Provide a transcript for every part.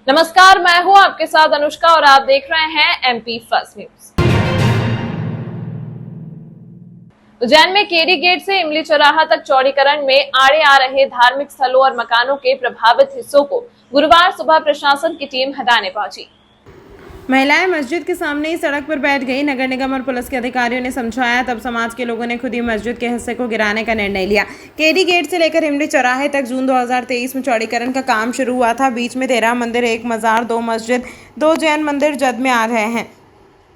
नमस्कार, मैं हूं आपके साथ अनुष्का और आप देख रहे हैं एमपी फर्स्ट न्यूज। उज्जैन में केडी गेट से इमली चौराहा तक चौड़ीकरण में आड़े आ रहे धार्मिक स्थलों और मकानों के प्रभावित हिस्सों को गुरुवार सुबह प्रशासन की टीम हटाने पहुंची। महिलाएं मस्जिद के सामने ही सड़क पर बैठ गई। नगर निगम और पुलिस के अधिकारियों ने समझाया, तब समाज के लोगों ने खुद ही मस्जिद के हिस्से को गिराने का निर्णय लिया। केडी गेट से लेकर इमली चौराहे तक जून 2023 में चौड़ीकरण का काम शुरू हुआ था। बीच में 13 मंदिर, 1 मजार, 2 मस्जिद, 2 जैन मंदिर जद में आ रहे हैं।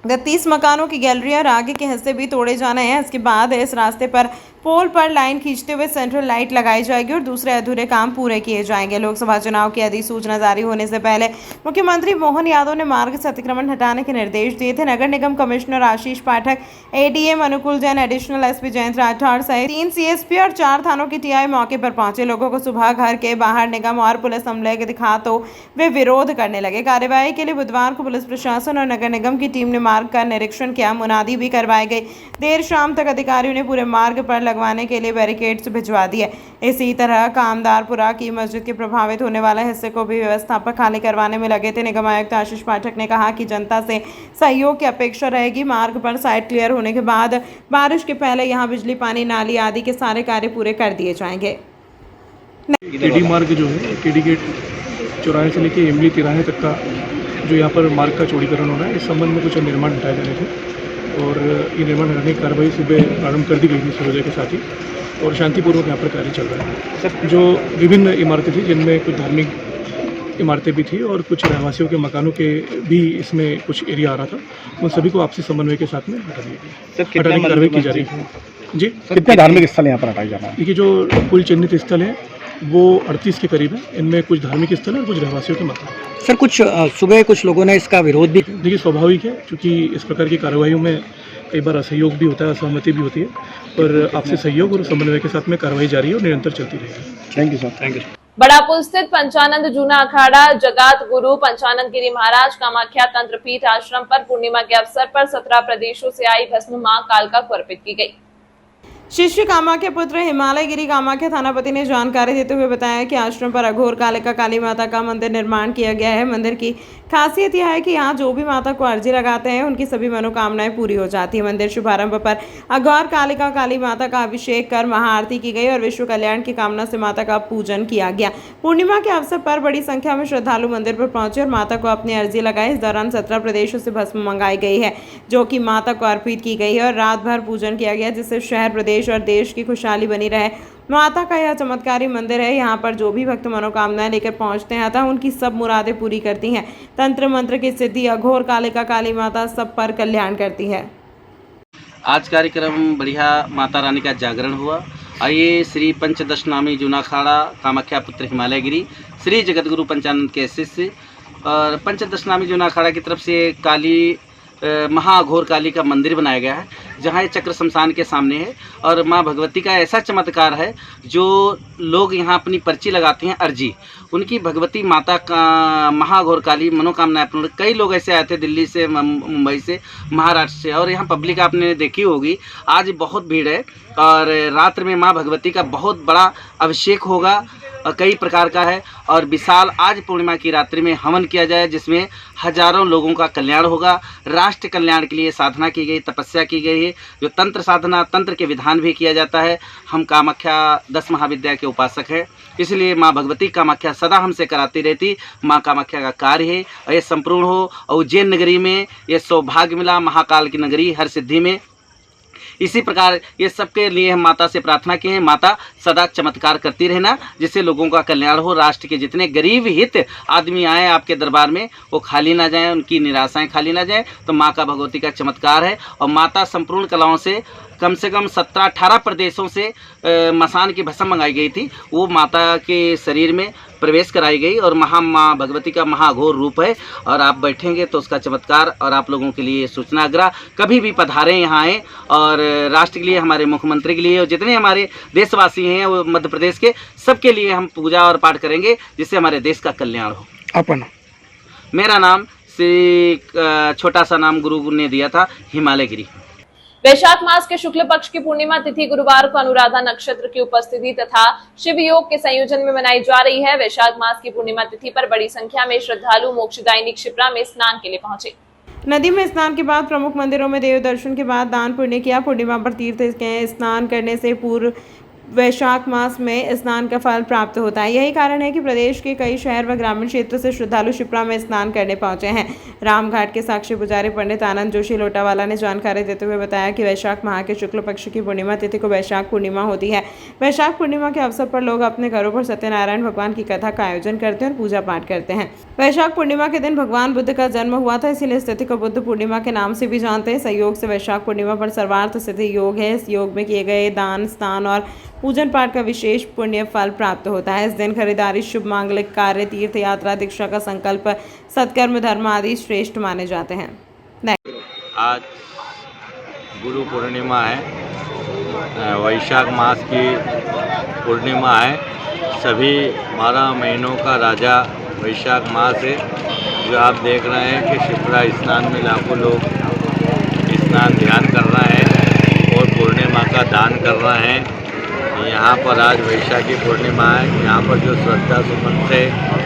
30 मकानों की गैलरी और आगे के हिस्से भी तोड़े जाने हैं। इसके बाद इस रास्ते पर पोल पर लाइन खींचते हुए सेंट्रल लाइट लगाई जाएगी और दूसरे अधूरे काम पूरे किए जाएंगे। लोकसभा चुनाव की अधिसूचना जारी होने से पहले मुख्यमंत्री मोहन यादव ने मार्ग से अतिक्रमण हटाने के निर्देश दिए थे। नगर निगम कमिश्नर आशीष पाठक, एडीएम अनुकूल जैन, एडिशनल एसपी जयंत राठौड़ सहित 3 सीएसपी और 4 थानों की टीआई मौके पर पहुंचे। लोगों को सुबह घर के बाहर निगम और पुलिस अमले दिखा तो वे विरोध करने लगे। कार्यवाही के लिए बुधवार को पुलिस प्रशासन और नगर निगम की टीम ने मार्ग का निरीक्षण किया। मुनादी भी करवाई गई। देर शाम तक अधिकारियों ने पूरे मार्ग पर लगवाने के लिए बैरिकेड्स भिजवा दिए। इसी तरह कामदारपुरा की मस्जिद के प्रभावित होने वाले हिस्से को भी व्यवस्थापक खाली करवाने में लगे थे। निगम आयुक्त आशीष पाठक ने कहा कि जनता से सहयोग की अपेक्षा रहेगी। मार्ग पर साइट क्लियर होने के बाद बारिश के पहले यहां बिजली, पानी, नाली आदि के सारे कार्य पूरे कर दिए जाएंगे। केडी मार्ग जो है, केडी गेट चौराहे से लेकर इमली तिराहे तक का जो यहाँ पर मार्ग का चौड़ीकरण हो रहा है, इस संबंध में कुछ निर्माण हटाए जाने थे और ये निर्माण हटाने की कार्रवाई सुबह प्रारंभ कर दी गई थी सूर्योदय के साथ ही, और शांतिपूर्वक यहाँ पर कार्य चल रहा है। सर, जो विभिन्न इमारतें थी जिनमें कुछ धार्मिक इमारतें भी थी और कुछ रहवासियों के मकानों के भी इसमें कुछ एरिया आ रहा था, उन सभी को आपसी समन्वय के साथ में हटा दिया गया। हटाने की कार्रवाई की जा रही है। जी, कितने धार्मिक स्थल यहाँ पर हटाए जाना है? देखिए, जो कुल चिन्हित स्थल है वो 38 के करीब है। इनमें कुछ धार्मिक स्थल है और कुछ रहवासियों के मकान। सर, कुछ सुबह कुछ लोगों ने इसका विरोध भी। देखिए, स्वाभाविक है, क्योंकि इस प्रकार की कार्रवाइयों में कई बार असहयोग भी होता है, असहमति भी होती है, पर आपसे सहयोग और समन्वय के साथ में कार्रवाई जारी है और निरंतर चलती रहेगी। Thank you sir. Thank you. Badapur स्थित पंचानंद जूना अखाड़ा जगत गुरु पंचानंद गिरी महाराज कामाख्या तंत्रपीठ आश्रम पर पूर्णिमा के अवसर पर 17 प्रदेशों से आई भस्म मां कालका को अर्पित की गई। शिष्य कामाख्या पुत्र हिमालय गिरी कामाख्या थानापति ने जानकारी देते हुए बताया कि आश्रम पर अघोर कालिका काली माता का मंदिर निर्माण किया गया है। मंदिर की खासियत यह है कि यहाँ जो भी माता को अर्जी लगाते हैं उनकी सभी मनोकामनाएं पूरी हो जाती है। मंदिर शुभारंभ पर अघोर कालिका काली माता का अभिषेक कर महाआरती की गई और विश्व कल्याण की कामना से माता का पूजन किया गया। पूर्णिमा के अवसर पर बड़ी संख्या में श्रद्धालु मंदिर पर पहुंचे और माता को अपनी अर्जी लगाई। इस दौरान 17 प्रदेशों से भस्म मंगाई गई है जो कि माता को अर्पित की गई है और रात भर पूजन किया गया, जिससे शहर, प्रदेश और देश की खुशहाली बनी रहे। माता का यह चमत्कारी मंदिर है। यहाँ पर जो भी भक्त मनोकामनाएं लेकर पहुंचते हैं अतः उनकी सब मुरादें पूरी करती हैं। तंत्र मंत्र की सिद्धि अघोर कालिका काली माता सब पर कल्याण करती है। आज कार्यक्रम बढ़िया माता रानी का जागरण हुआ। आइए श्री पंचदशनामी जूना अखाड़ा कामाख्या पुत्र हिमालय गिरी श्री जगतगुरु पंचानंद के शिष्य और पंचदशनामी जूना अखाड़ा की तरफ से काली महाघोर काली का मंदिर बनाया गया है, जहाँ ये चक्र शमशान के सामने है और माँ भगवती का ऐसा चमत्कार है। जो लोग यहाँ अपनी पर्ची लगाते हैं अर्जी, उनकी भगवती माता का महाघोर काली मनोकामनाएं पूर्ण। कई लोग ऐसे आए थे दिल्ली से, मुंबई से, महाराष्ट्र से, और यहाँ पब्लिक आपने देखी होगी आज बहुत भीड़ है। और रात्र में माँ भगवती का बहुत बड़ा अभिषेक होगा, कई प्रकार का है, और विशाल आज पूर्णिमा की रात्रि में हवन किया जाए जिसमें हजारों लोगों का कल्याण होगा। राष्ट्र कल्याण के लिए साधना की गई, तपस्या की गई है, जो तंत्र साधना, तंत्र के विधान भी किया जाता है। हम कामाख्या 10 महाविद्या के उपासक हैं, इसलिए माँ भगवती कामाख्या सदा हमसे कराती रहती। माँ कामाख्या का कार्य है और ये संपूर्ण हो। और उज्जैन नगरी में ये सौभाग्य मिला, महाकाल की नगरी हर सिद्धि में। इसी प्रकार ये सबके लिए हम माता से प्रार्थना की है, माता सदा चमत्कार करती रहना, जिससे लोगों का कल्याण हो। राष्ट्र के जितने गरीब हित आदमी आए आपके दरबार में वो खाली ना जाएं, उनकी निराशाएं खाली ना जाएं। तो माँ का भगवती का चमत्कार है। और माता संपूर्ण कलाओं से कम 17-18 प्रदेशों से मसान की भस्म मंगाई गई थी, वो माता के शरीर में प्रवेश कराई गई और माँ भगवती का महाघोर रूप है। और आप बैठेंगे तो उसका चमत्कार। और आप लोगों के लिए सूचना आग्रह, कभी भी पधारें यहाँ आए। और राष्ट्र के लिए, हमारे मुख्यमंत्री के लिए और जितने हमारे देशवासी हैं वो मध्य प्रदेश के, सबके लिए हम पूजा और पाठ करेंगे जिससे हमारे देश का कल्याण हो। अपना मेरा नाम श्री छोटा सा नाम गुरु ने दिया था, हिमालय गिरी। वैशाख मास के शुक्ल पक्ष की पूर्णिमा तिथि गुरुवार को अनुराधा नक्षत्र की उपस्थिति तथा शिव योग के संयोजन में मनाई जा रही है। वैशाख मास की पूर्णिमा तिथि पर बड़ी संख्या में श्रद्धालु मोक्षदायिनी क्षिप्रा में स्नान के लिए पहुंचे। नदी में स्नान के बाद प्रमुख मंदिरों में देव दर्शन के बाद दान पुण्य किया। पूर्णिमा पर तीर्थ के स्नान करने से पूर्व वैशाख मास में स्नान का फल प्राप्त होता है। यही कारण है कि प्रदेश के कई शहर व ग्रामीण क्षेत्र से श्रद्धालु शिप्रा में स्नान करने पहुंचे हैं। रामघाट के साक्षी पुजारी पंडित आनंद जोशी लोटावाला ने जानकारी देते हुए बताया कि वैशाख माह के शुक्ल पक्ष की पूर्णिमा तिथि को वैशाख पूर्णिमा होती है। वैशाख पूर्णिमा के अवसर पर लोग अपने घरों पर सत्यनारायण भगवान की कथा का आयोजन करते हैं और पूजा पाठ करते हैं। वैशाख पूर्णिमा के दिन भगवान बुद्ध का जन्म हुआ था, इसीलिए इस तिथि को बुद्ध पूर्णिमा के नाम से भी जानते हैं। संयोग से वैशाख पूर्णिमा पर सर्वार्थ सिद्धि योग है। इस योग में किए गए दान, स्नान और पूजन पाठ का विशेष पुण्य फल प्राप्त होता है। इस दिन खरीदारी, शुभ मांगलिक कार्य, तीर्थ यात्रा, दीक्षा का संकल्प, सत्कर्म, धर्म आदि श्रेष्ठ माने जाते हैं। आज गुरु पूर्णिमा है, वैशाख मास की पूर्णिमा है। सभी 12 महीनों का राजा वैशाख मास है। जो आप देख रहे हैं कि शिप्रा स्नान में लाखों लोग स्नान ध्यान कर रहे हैं और पूर्णिमा का दान कर रहे हैं। यहाँ पर आज वैशाखी पूर्णिमा है। यहाँ पर जो श्रद्धा सुमन से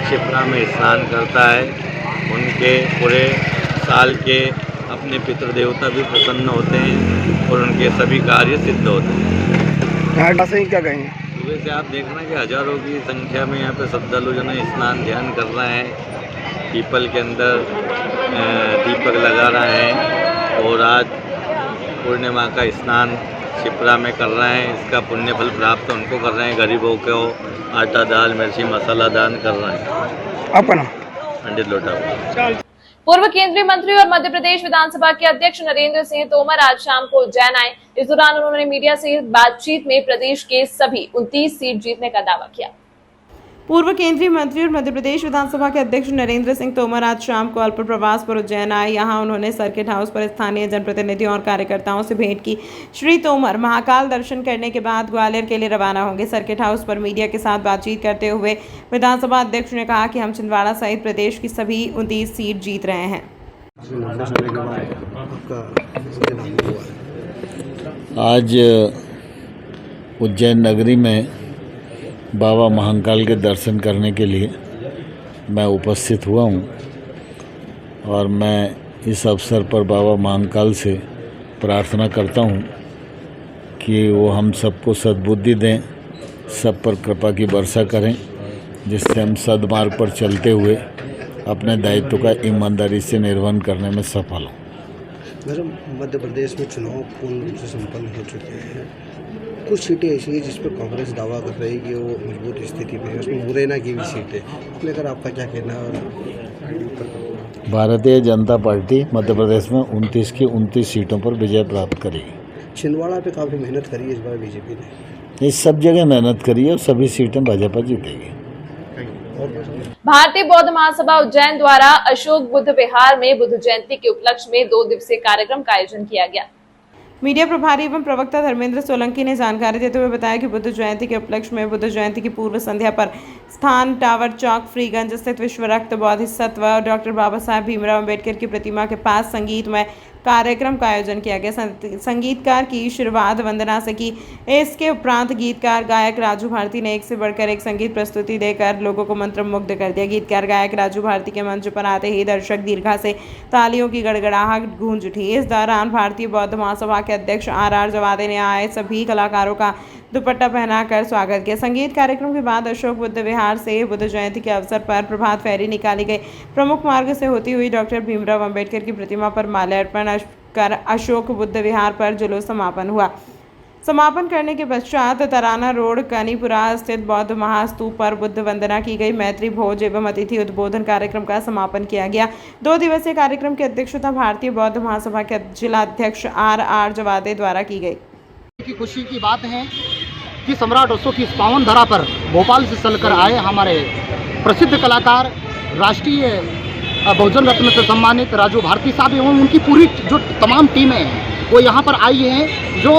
शिप्रा में स्नान करता है उनके पूरे साल के अपने पितृ देवता भी प्रसन्न होते हैं और उनके सभी कार्य सिद्ध होते हैं। से क्या कहेंगे? सुबह से आप देख रहे हैं कि हजारों की संख्या में यहाँ पे श्रद्धालु जन स्नान ध्यान कर रहे हैं। पीपल के अंदर दीपक लगा रहे हैं और आज पूर्णिमा का स्नान शिप्रा में कर रहे हैं। इसका पुण्य फल प्राप्त उनको कर रहे हैं। गरीबों को आटा, दाल, मिर्ची, मसाला दान कर रहे हैं। अपना पंडित लोटावाला। पूर्व केंद्रीय मंत्री और मध्य प्रदेश विधानसभा के अध्यक्ष नरेंद्र सिंह तोमर आज शाम को उज्जैन आए। इस दौरान उन्होंने मीडिया से बातचीत में प्रदेश के सभी 29 सीट जीतने का दावा किया। पूर्व केंद्रीय मंत्री और मध्य प्रदेश विधानसभा के अध्यक्ष नरेंद्र सिंह तोमर आज शाम को अल्प प्रवास पर उज्जैन आए। यहां उन्होंने सर्किट हाउस पर स्थानीय जनप्रतिनिधियों और कार्यकर्ताओं से भेंट की। श्री तोमर महाकाल दर्शन करने के बाद ग्वालियर के लिए रवाना होंगे। सर्किट हाउस पर मीडिया के साथ बातचीत करते हुए विधानसभा अध्यक्ष ने कहा कि हम छिंदवाड़ा सहित प्रदेश की सभी 29 सीट जीत रहे हैं। आज उज्जैन नगरी में बाबा महाकाल के दर्शन करने के लिए मैं उपस्थित हुआ हूँ और मैं इस अवसर पर बाबा महाकाल से प्रार्थना करता हूँ कि वो हम सबको सद्बुद्धि दें, सब पर कृपा की वर्षा करें, जिससे हम सद्मार्ग पर चलते हुए अपने दायित्व का ईमानदारी से निर्वहन करने में सफल हों। मध्य प्रदेश में चुनाव पूर्ण रूप से संपन्न हो चुके हैं। कुछ सीटें ऐसी हैं जिस पर कांग्रेस दावा कर रही है कि वो मजबूत स्थिति में है, उसमें मुरैना की भी सीट है। लेकर आपका क्या कहना है? भारतीय जनता पार्टी मध्य प्रदेश में 29 की 29 सीटों पर विजय प्राप्त करेगी। छिंदवाड़ा पे काफ़ी मेहनत करी है इस बार बीजेपी ने। इस सब जगह मेहनत करी है और सभी सीटें भाजपा जीतेगी। भारतीय बौद्ध महासभा उज्जैन द्वारा अशोक बुद्ध विहार में बुद्ध जयंती के उपलक्ष्य में 2 दिवसीय कार्यक्रम का आयोजन किया गया। मीडिया प्रभारी एवं प्रवक्ता धर्मेंद्र सोलंकी ने जानकारी देते हुए बताया कि बुद्ध जयंती के उपलक्ष्य में बुद्ध जयंती की पूर्व संध्या पर स्थान टावर चौक फ्रीगंज स्थित विश्व रक्त बोधिसत्व डॉक्टर बाबा साहेब भीमराव अम्बेडकर की प्रतिमा के पास संगीतमय कार्यक्रम का आयोजन किया गया। संगीतकार की आशीर्वाद वंदना से की। इसके उपरांत गीतकार गायक राजू भारती ने एक से बढ़कर एक संगीत प्रस्तुति देकर लोगों को मंत्रमुग्ध कर दिया। गीतकार गायक राजू भारती के मंच पर आते ही दर्शक दीर्घा से तालियों की गड़गड़ाहट गूंज उठी। इस दौरान भारतीय बौद्ध महासभा के अध्यक्ष RR जवादे ने आए सभी कलाकारों का दुपट्टा पहनाकर स्वागत किया। संगीत कार्यक्रम के बाद अशोक बुद्ध विहार से बुद्ध जयंती के अवसर पर प्रभात फेरी निकाली गई। प्रमुख मार्ग से होती हुई डॉक्टर भीमराव अम्बेडकर की प्रतिमा पर माल्यार्पण कर अशोक बुद्ध विहार पर जुलूस समापन हुआ। समापन करने के पश्चात तराना रोड कनीपुरा स्थित बौद्ध महास्तूप पर बुद्ध वंदना की गई। मैत्री भोज एवं अतिथि उद्बोधन कार्यक्रम का समापन किया गया। 2 दिवसीय कार्यक्रम की अध्यक्षता भारतीय बौद्ध महासभा के जिलाध्यक्ष RR जवादे द्वारा की गई। की खुशी की बात है कि सम्राट अशोक की इस पावन धरा पर भोपाल से चलकर आए हमारे प्रसिद्ध कलाकार राष्ट्रीय बहुजन रत्न से सम्मानित राजू भारती साहब एवं उनकी पूरी जो तमाम टीमें हैं वो यहाँ पर आई हैं। जो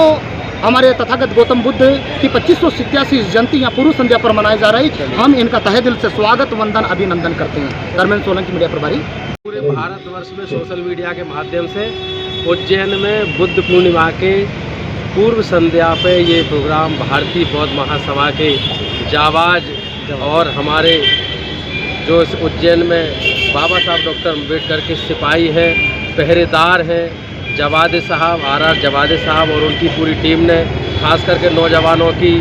हमारे तथागत गौतम बुद्ध की 2587 जयंती यहाँ पूर्व संध्या पर मनाई जा रही। हम इनका तहे दिल से स्वागत, वंदन, अभिनंदन करते हैं। धर्मेंद्र सोलंकी, मीडिया प्रभारी। पूरे भारतवर्ष में सोशल मीडिया के माध्यम से उज्जैन में बुद्ध पूर्णिमा के पूर्व संध्या पे ये प्रोग्राम भारतीय बौद्ध महासभा के जाबाज और हमारे जो इस उज्जैन में बाबा साहब डॉक्टर अम्बेडकर के सिपाही हैं, पहरेदार हैं, जवादे साहब, आर जवादे साहब और उनकी पूरी टीम ने खास करके नौजवानों की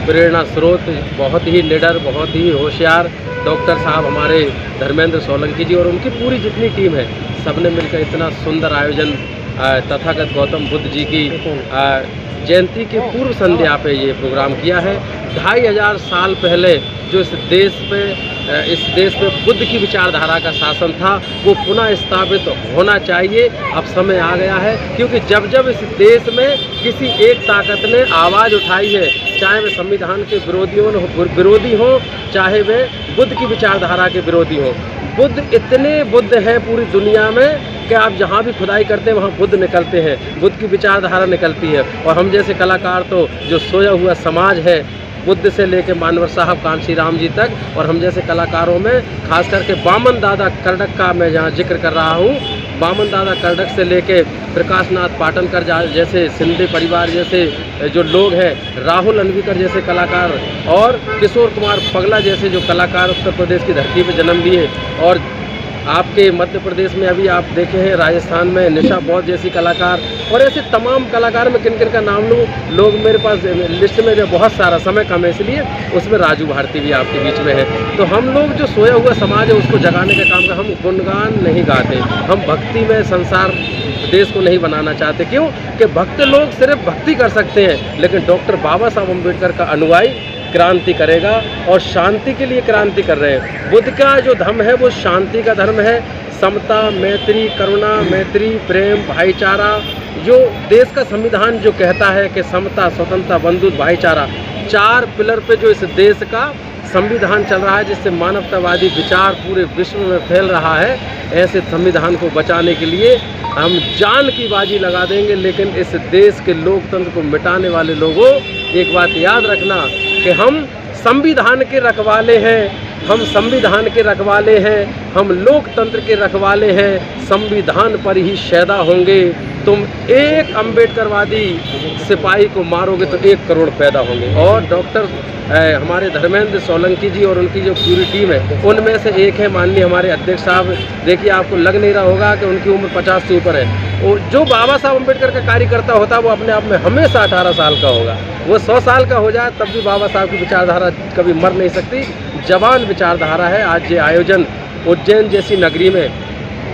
प्रेरणा स्रोत, बहुत ही निडर, बहुत ही होशियार डॉक्टर साहब हमारे धर्मेंद्र सोलंकी जी और उनकी पूरी जितनी टीम है, सबने मिलकर इतना सुंदर आयोजन तथागत गौतम बुद्ध जी की जयंती की पूर्व संध्या पे ये प्रोग्राम किया है। 2500 साल पहले जो इस देश में बुद्ध की विचारधारा का शासन था वो पुनः स्थापित होना चाहिए। अब समय आ गया है, क्योंकि जब जब इस देश में किसी एक ताकत ने आवाज़ उठाई है, चाहे वे संविधान के विरोधी हों, चाहे वे बुद्ध की विचारधारा के विरोधी हों, बुद्ध इतने बुद्ध हैं पूरी दुनिया में कि आप जहाँ भी खुदाई करते हैं वहाँ बुद्ध निकलते हैं, बुद्ध की विचारधारा निकलती है। और हम जैसे कलाकार तो जो सोया हुआ समाज है, बुद्ध से लेके मानवर साहब, कांशी राम जी तक, और हम जैसे कलाकारों में खास करके बामन दादा कर्डक का मैं जहाँ जिक्र कर रहा हूँ, बामन दादा कर्डक से लेके प्रकाशनाथ पाटनकर जैसे सिंधे परिवार जैसे जो लोग हैं, राहुल अन्वीकर जैसे कलाकार और किशोर कुमार पगला जैसे जो कलाकार उत्तर प्रदेश की धरती पर जन्म लिए, और आपके मध्य प्रदेश में अभी आप देखे हैं राजस्थान में निशा बौद्ध जैसी कलाकार, और ऐसे तमाम कलाकार में किन किन का नाम लूँ, लोग मेरे पास लिस्ट में जो बहुत सारा समय कम है इसलिए उसमें राजू भारती भी आपके बीच में है। तो हम लोग जो सोया हुआ समाज है उसको जगाने का काम कर, हम गुणगान नहीं गाते, हम भक्ति में संसार देश को नहीं बनाना चाहते। क्यों कि भक्त लोग सिर्फ भक्ति कर सकते हैं, लेकिन डॉक्टर बाबा साहब अम्बेडकर का अनुयायी क्रांति करेगा और शांति के लिए क्रांति कर रहे हैं। बुद्ध का जो धर्म है वो शांति का धर्म है, समता, मैत्री, करुणा, मैत्री, प्रेम, भाईचारा, जो देश का संविधान जो कहता है कि समता, स्वतंत्रता, बंधुत्व, भाईचारा, 4 पिलर पे जो इस देश का संविधान चल रहा है, जिससे मानवतावादी विचार पूरे विश्व में फैल रहा है, ऐसे संविधान को बचाने के लिए हम जान की बाजी लगा देंगे। लेकिन इस देश के लोकतंत्र को मिटाने वाले लोगों, एक बात याद रखना कि हम संविधान के रखवाले हैं, हम संविधान के रखवाले हैं, हम लोकतंत्र के रखवाले हैं, संविधान पर ही शैदा होंगे। तुम एक अम्बेडकरवादी सिपाही को मारोगे तो 1 करोड़ पैदा होंगे। और डॉक्टर हमारे धर्मेंद्र सोलंकी जी और उनकी जो पूरी टीम है, उनमें से एक है माननीय हमारे अध्यक्ष साहब। देखिए, आपको लग नहीं रहा होगा कि उनकी उम्र 50 से ऊपर है। और जो बाबा साहब अम्बेडकर का कार्यकर्ता होता है वो अपने आप में हमेशा 18 साल का होगा। वो 100 साल का हो जाए तब भी बाबा साहब की विचारधारा कभी मर नहीं सकती, जवान विचारधारा है। आज ये आयोजन उज्जैन जैसी नगरी में,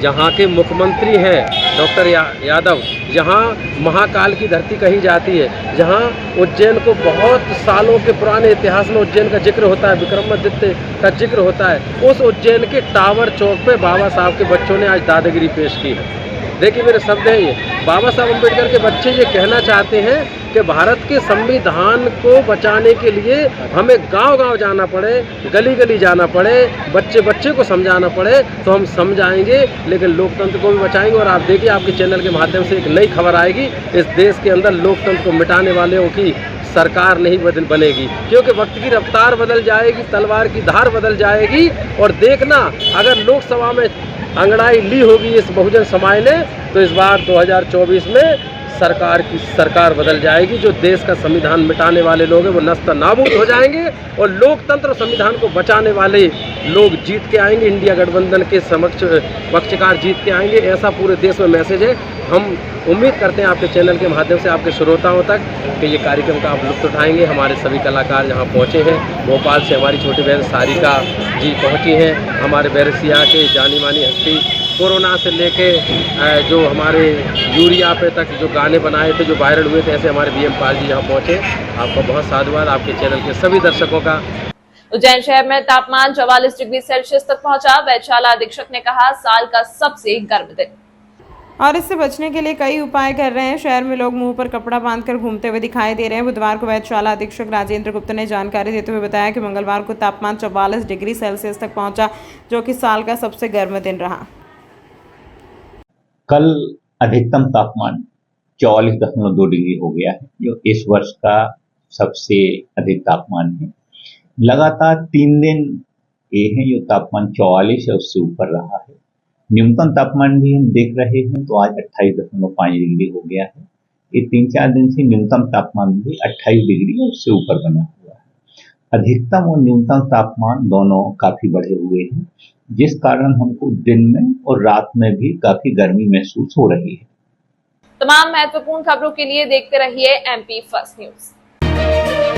जहाँ के मुख्यमंत्री हैं डॉक्टर यादव, जहाँ महाकाल की धरती कही जाती है, जहाँ उज्जैन को बहुत सालों के पुराने इतिहास में उज्जैन का जिक्र होता है, विक्रमादित्य का जिक्र होता है, उस उज्जैन के टावर चौक पे बाबा साहब के बच्चों ने आज दादागिरी पेश की है। देखिए, मेरे शब्द हैं ये, बाबा साहब अम्बेडकर के बच्चे ये कहना चाहते हैं कि भारत के संविधान को बचाने के लिए हमें गांव-गांव जाना पड़े, गली-गली जाना पड़े, बच्चे को समझाना पड़े तो हम समझाएंगे, लेकिन लोकतंत्र को भी बचाएंगे। और आप देखिए, आपके चैनल के माध्यम से एक नई खबर आएगी, इस देश के अंदर लोकतंत्र को मिटाने वालों की सरकार नहीं बनेगी, क्योंकि वक्त की रफ्तार बदल जाएगी, तलवार की धार बदल जाएगी। और देखना, अगर लोकसभा में अंगड़ाई ली होगी इस बहुजन समाज ने, तो इस बार 2024 में सरकार बदल जाएगी। जो देश का संविधान मिटाने वाले लोग हैं वो नस्त नाबूद हो जाएंगे और लोकतंत्र और संविधान को बचाने वाले लोग जीत के आएंगे। इंडिया गठबंधन के समक्ष पक्षकार जीत के आएंगे, ऐसा पूरे देश में मैसेज है। हम उम्मीद करते हैं आपके चैनल के माध्यम से आपके श्रोताओं तक कि ये कार्यक्रम का आप लुत्फ उठाएंगे। हमारे सभी कलाकार यहाँ पहुँचे हैं, भोपाल से हमारी छोटी बहन सारिका जी पहुँची हैं, हमारे बैरसिया के जानी मानी हस्ती, कोरोना से लेके जो हमारे यूरिया पे तक जो गाने बनाए थे, जो वायरल हुए थे, ऐसे हमारे BM पाल जी यहाँ पहुँचे। आपका बहुत साधुवाद, आपके चैनल के सभी दर्शकों का। उज्जैन शहर में तापमान 44 डिग्री सेल्सियस तक पहुंचा। वैधशाला अधीक्षक ने कहा, साल का सबसे गर्म दिन। और इससे बचने के लिए कई उपाय कर रहे हैं। शहर में लोग मुंह पर कपड़ा बांधकर घूमते हुए दिखाई दे रहे हैं। बुधवार को वैधशाला अधीक्षक राजेंद्र गुप्ता ने जानकारी देते हुए बताया कि मंगलवार को तापमान 44 डिग्री सेल्सियस तक पहुंचा, जो कि साल का सबसे गर्म दिन रहा। कल अधिकतम तापमान 44.2 डिग्री हो गया है, जो इस वर्ष का सबसे अधिक तापमान है। लगातार 3 दिन ये हैं जो तापमान 44 है उससे ऊपर रहा है। न्यूनतम तापमान भी हम देख रहे हैं तो आज 28.5 डिग्री हो गया है। ये 3-4 दिन से न्यूनतम तापमान भी 28 डिग्री और उससे ऊपर बना हुआ है। अधिकतम और न्यूनतम तापमान दोनों काफी बढ़े हुए हैं, जिस कारण हमको दिन में और रात में भी काफी गर्मी महसूस हो रही है। तमाम महत्वपूर्ण खबरों के लिए देखते रहिए MP फर्स्ट न्यूज।